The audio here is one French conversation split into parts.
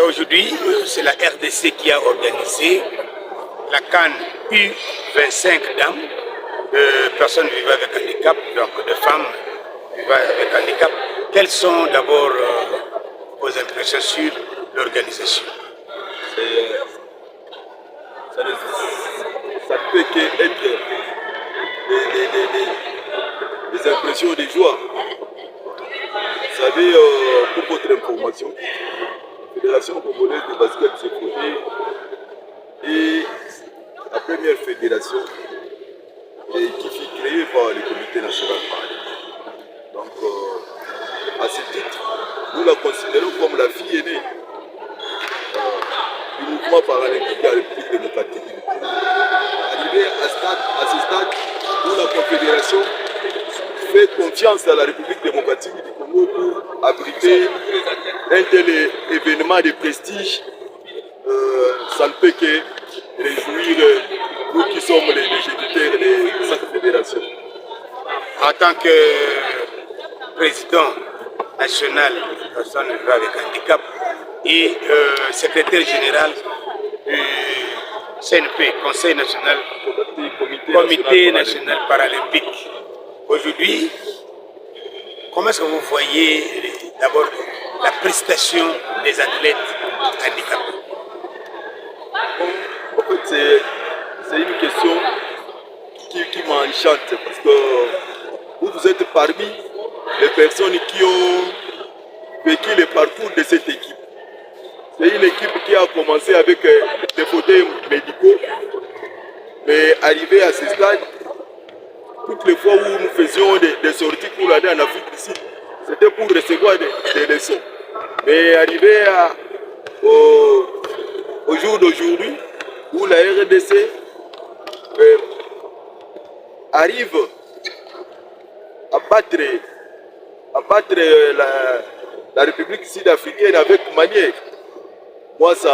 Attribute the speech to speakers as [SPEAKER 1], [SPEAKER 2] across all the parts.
[SPEAKER 1] Aujourd'hui, c'est la RDC qui a organisé la CAN U25 dames de personnes vivant avec handicap, donc de femmes vivant avec handicap. Quelles sont d'abord vos impressions sur l'organisation?
[SPEAKER 2] Ça ne peut qu'être des impressions, des joies. Vous savez, pour votre information, la Fédération congolaise de basket s'est fondée et la première fédération qui fut créée par le comité national paralympique. Donc, à ce titre, nous la considérons comme la fille aînée du mouvement paralympique de la République démocratique du Congo. Arrivé à ce stade où la Confédération fait confiance à la République démocratique du Congo pour abriter un tel événement de prestige, ça ne peut que réjouir nous qui sommes les géniteurs de cette fédération.
[SPEAKER 1] En tant que président national des personnes vivant avec handicap et secrétaire général du CNP, Conseil national, Comité national paralympique. Aujourd'hui, comment est-ce que vous voyez d'abord la prestation des athlètes handicapés?
[SPEAKER 2] En fait, c'est une question qui m'enchante parce que vous êtes parmi les personnes qui ont vécu le parcours de cette équipe. C'est une équipe qui a commencé avec des fauteuils médicaux, mais arrivé à ce stade, toutes les fois où nous faisions des sorties pour aller en Afrique du Sud, c'était pour recevoir des leçons. Mais arrivé au jour d'aujourd'hui, où la RDC arrive à battre la République sud-africaine avec manière, moi ça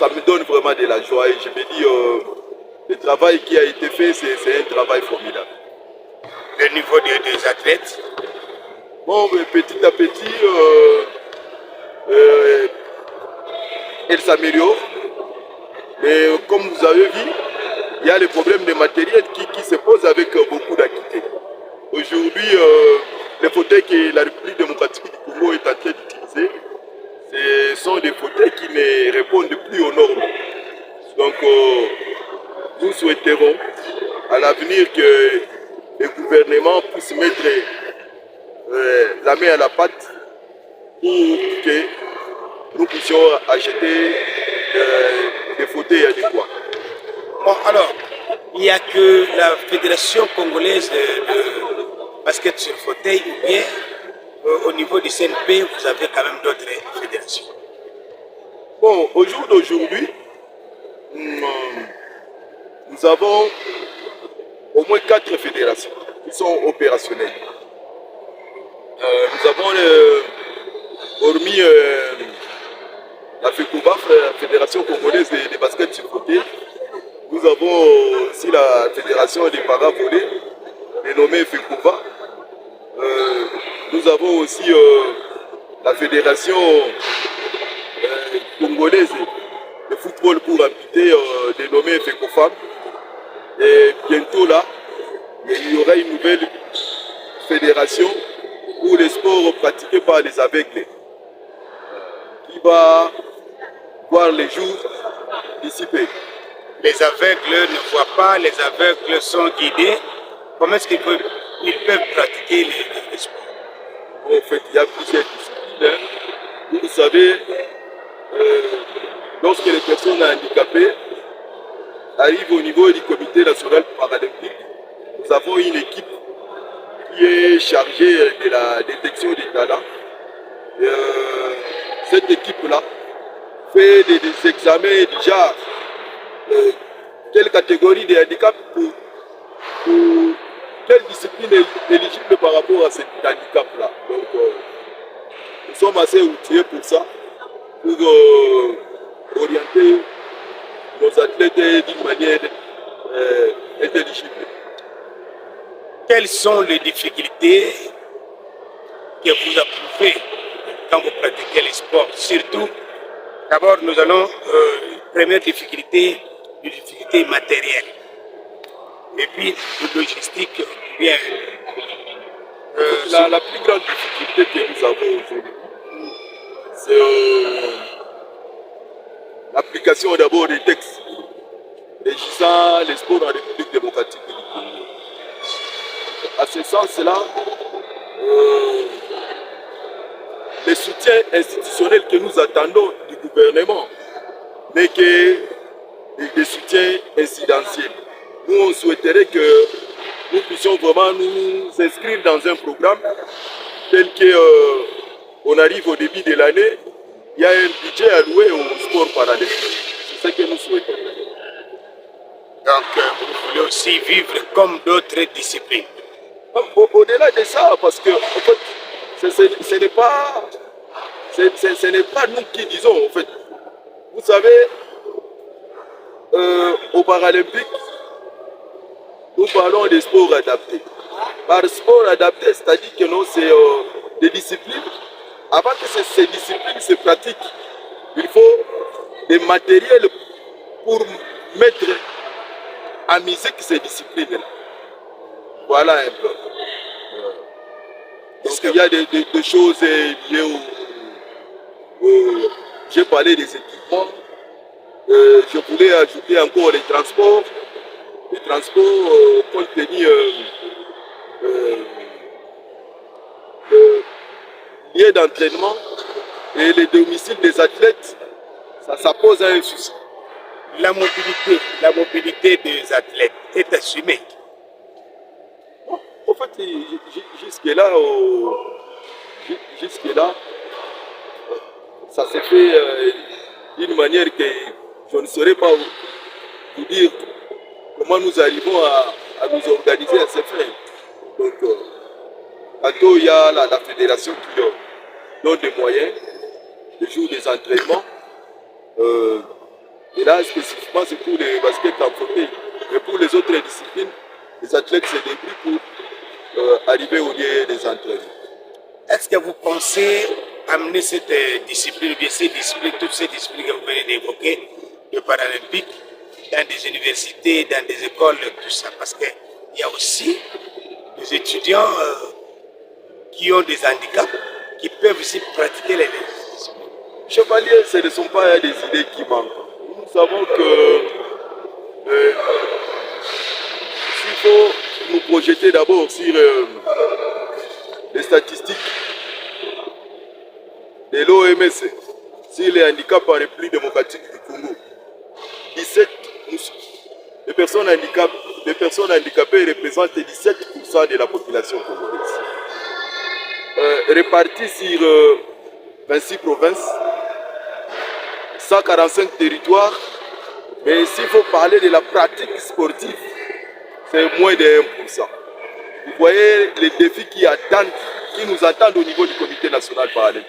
[SPEAKER 2] me donne vraiment de la joie et je me dis le travail qui a été fait, c'est un travail formidable.
[SPEAKER 1] Le niveau des athlètes?
[SPEAKER 2] Bon, petit à petit, elle s'améliore. Mais comme vous avez vu, il y a les problèmes de matériel qui se posent avec beaucoup d'acuité. Aujourd'hui, les fauteuils que la République démocratique du Congo est en train d'utiliser, ce sont des fauteuils qui ne répondent plus aux normes. Donc, nous souhaiterons à l'avenir que le gouvernement puisse mettre la main à la pâte pour que nous puissions acheter des fauteuils adéquats.
[SPEAKER 1] Bon, alors, il n'y a que la Fédération congolaise de basket sur fauteuil ou bien au niveau du CNP, vous avez quand même d'autres fédérations?
[SPEAKER 2] Bon, au jour d'aujourd'hui, nous avons au moins 4 fédérations qui sont opérationnelles. Nous avons, hormis la FECOBA, la Fédération congolaise de basket sur fauteuil, nous avons aussi la Fédération des para-volés, dénommée FECOBA. Nous avons aussi la Fédération congolaise de football pour amputés, dénommée FECOFAM. Et bientôt là, il y aura une nouvelle fédération pour les sports pratiqués par les aveugles qui va voir les jours d'ici peu.
[SPEAKER 1] Les aveugles ne voient pas, les aveugles sont guidés. Comment est-ce qu'ils peuvent pratiquer les sports?
[SPEAKER 2] En fait, il y a plusieurs disciplines. Vous savez, lorsque les personnes handicapées arrivent au niveau du comité national paralympique, nous avons une équipe qui est chargée de la détection des talents. Cette équipe-là fait des examens déjà quelle catégorie de handicap pour quelle discipline est éligible par rapport à cet handicap-là. Donc, nous sommes assez outillés pour ça, pour orienter nos athlètes d'une manière intelligible.
[SPEAKER 1] Quelles sont les difficultés que vous approuvez quand vous pratiquez les sports. Surtout, d'abord, nous allons, première difficulté, une difficulté matérielle. Et puis, de logistique, bien.
[SPEAKER 2] La plus grande difficulté que nous avons aujourd'hui, c'est l'application d'abord des textes régissant les sports en République démocratique du Congo. À ce sens-là, les soutiens institutionnels que nous attendons du gouvernement n'est que des soutiens incidentiels. Nous, on souhaiterait que nous puissions vraiment nous inscrire dans un programme tel que on arrive au début de l'année, il y a un budget alloué au sport paralympique. C'est ce que nous souhaitons.
[SPEAKER 1] Donc, vous voulez aussi vivre comme d'autres disciplines.
[SPEAKER 2] Au-delà de ça, parce que en fait, ce n'est pas, ce n'est pas nous qui disons. En fait, vous savez, au Paralympique, nous parlons des sports adaptés. Par sport adapté, c'est-à-dire que non, c'est des disciplines. Avant que ces disciplines se pratiquent, il faut des matériels pour mettre en musique ces disciplines-là. Voilà un peu. Donc il y a des choses liées j'ai parlé des équipements. Je voulais ajouter encore les transports. Les transports compte tenu liés d'entraînement et les domiciles des athlètes, ça pose un souci.
[SPEAKER 1] La mobilité des athlètes est assumée.
[SPEAKER 2] En fait, jusque-là, ça s'est fait d'une manière que je ne saurais pas vous dire comment nous arrivons à nous organiser à ces fins. Donc, tantôt, il y a la fédération qui donne des moyens, des jours des entraînements. Et là, spécifiquement, c'est pour les baskets en fauteuil. Mais pour les autres disciplines, les athlètes se débrouillent pour arriver au lieu des entraînements.
[SPEAKER 1] Est-ce que vous pensez amener cette discipline, bien ces disciplines, toutes ces disciplines que vous venez d'évoquer, le paralympique, dans des universités, dans des écoles, tout ça? Parce qu'il y a aussi des étudiants qui ont des handicaps, qui peuvent aussi pratiquer les disciplines.
[SPEAKER 2] Chevalier, ce ne sont pas des idées qui manquent. Nous savons que s'il faut nous projeter d'abord sur les statistiques de l'OMS, sur les handicaps en République démocratique du Congo, 17, les personnes handicapées représentent 17% de la population congolaise. Répartis sur 26 provinces, 145 territoires, mais s'il faut parler de la pratique sportive, c'est moins de 1%. Vous voyez les défis qui nous attendent au niveau du Comité national paralympique.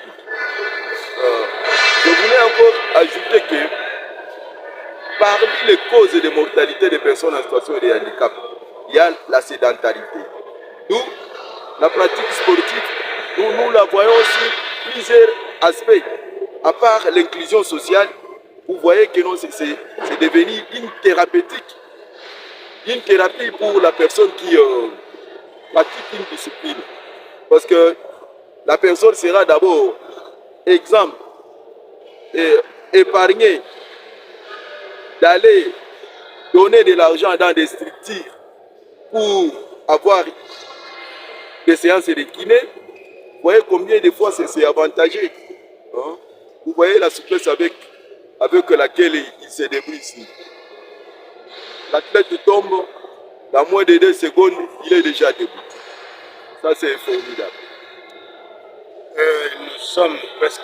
[SPEAKER 2] Je voulais encore ajouter que parmi les causes de mortalité des personnes en situation de handicap, il y a la sédentarité. Nous, la pratique sportive, nous la voyons sur plusieurs aspects. À part l'inclusion sociale, vous voyez que c'est devenu une thérapeutique, une thérapie pour la personne qui pratique une discipline. Parce que la personne sera d'abord exemple et épargnée d'aller donner de l'argent dans des structures pour avoir des séances de kiné. Vous voyez combien de fois c'est avantageux. Hein? Vous voyez la souplesse avec laquelle il se débrouille ici. L'athlète tombe, dans moins de 2 secondes, il est déjà debout. Ça, c'est formidable.
[SPEAKER 1] Nous sommes presque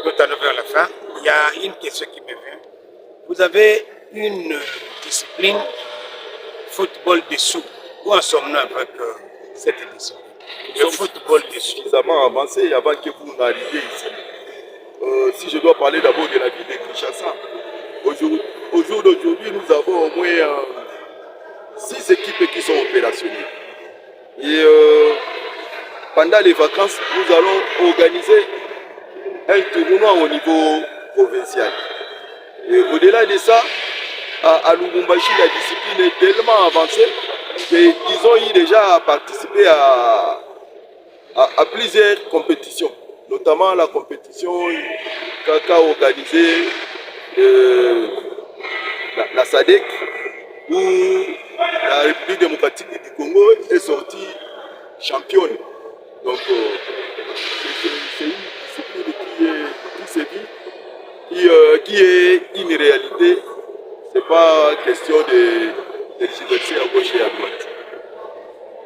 [SPEAKER 1] tout à l'heure vers la fin. Il y a une question qui me vient. Vous avez une discipline football dessous. Où en sommes-nous avec cette discipline? Le football dessous.
[SPEAKER 2] Suffisamment avancé avant que vous n'arriviez ici. Si je dois parler d'abord de la ville de Kinshasa, au jour d'aujourd'hui, nous avons au moins 6 équipes qui sont opérationnelles. Et pendant les vacances, nous allons organiser un tournoi au niveau provincial. Et au-delà de ça, à Lubumbashi, la discipline est tellement avancée qu'ils ont eu déjà à participer à plusieurs compétitions, notamment la compétition qu'a organisée la SADC, où la République démocratique du Congo est sortie championne. Donc, c'est une discipline qui sévit, qui est une réalité. Ce n'est pas question de s'exercer à gauche et à droite.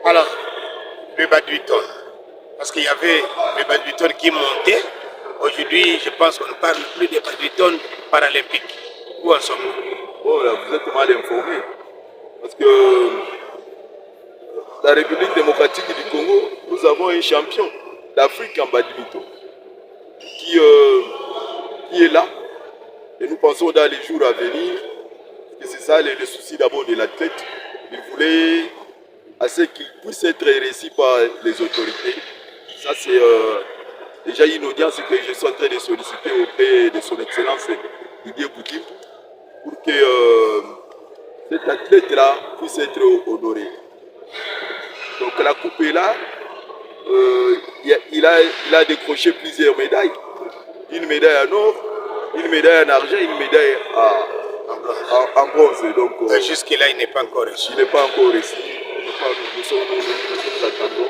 [SPEAKER 1] Alors, le badminton, parce qu'il y avait le badminton qui montait. Aujourd'hui, je pense qu'on ne parle plus de badminton paralympique. Où en sommes-nous?
[SPEAKER 2] Oh là, vous êtes mal informé. Parce que la République démocratique du Congo, nous avons un champion d'Afrique en badminton qui est là. Et nous pensons dans les jours à venir que c'est ça le souci d'abord de l'athlète. Il voulait assez qu'il puisse être réussi par les autorités. Ça, c'est déjà une audience que je suis en train de solliciter auprès de son Excellence Didier Boutim pour que cet athlète-là puisse être honoré. Donc la coupe est là. Il a décroché plusieurs médailles. Une médaille en or, une médaille en argent, une médaille en bronze. Donc
[SPEAKER 1] jusque-là, il n'est pas encore reçu.
[SPEAKER 2] Il n'est pas encore reçu. Nous attendons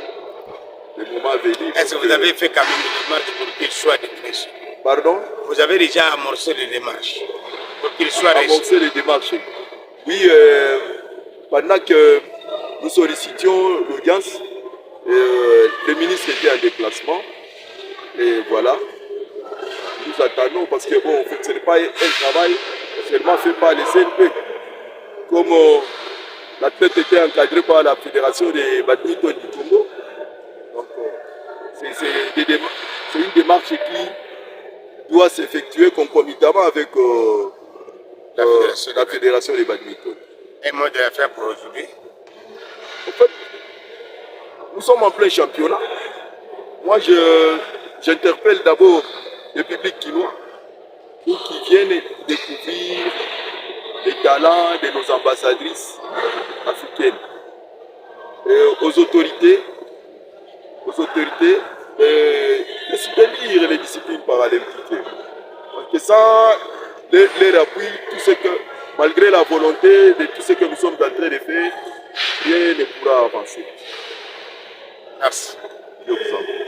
[SPEAKER 2] le moment à venir.
[SPEAKER 1] Est-ce que vous avez fait quand même une démarche pour qu'il soit reçu?
[SPEAKER 2] Pardon?
[SPEAKER 1] Vous avez déjà amorcé les démarches pour qu'il soit reçu?
[SPEAKER 2] Amorcé les démarches. Oui, pendant que nous sollicitions l'audience, le ministre était en déplacement. Et voilà, nous attendons parce que bon, en fait, ce n'est pas un travail seulement fait par les CNP. Comme l'athlète était encadré par la Fédération des badminton du Congo. Donc, c'est une démarche qui doit s'effectuer concomitamment avec la Fédération des badminton.
[SPEAKER 1] Un mot de la fin pour aujourd'hui.
[SPEAKER 2] En fait, nous sommes en plein championnat. Moi, j'interpelle d'abord le public quinois pour qu'ils viennent découvrir les talents de nos ambassadrices africaines. Et aux autorités de soutenir les disciplines paralympiques. Parce que sans leur appui, malgré la volonté de tout ce que nous sommes en train de faire, rien ne pourra avancer.
[SPEAKER 1] Merci.
[SPEAKER 2] Je vous en prie.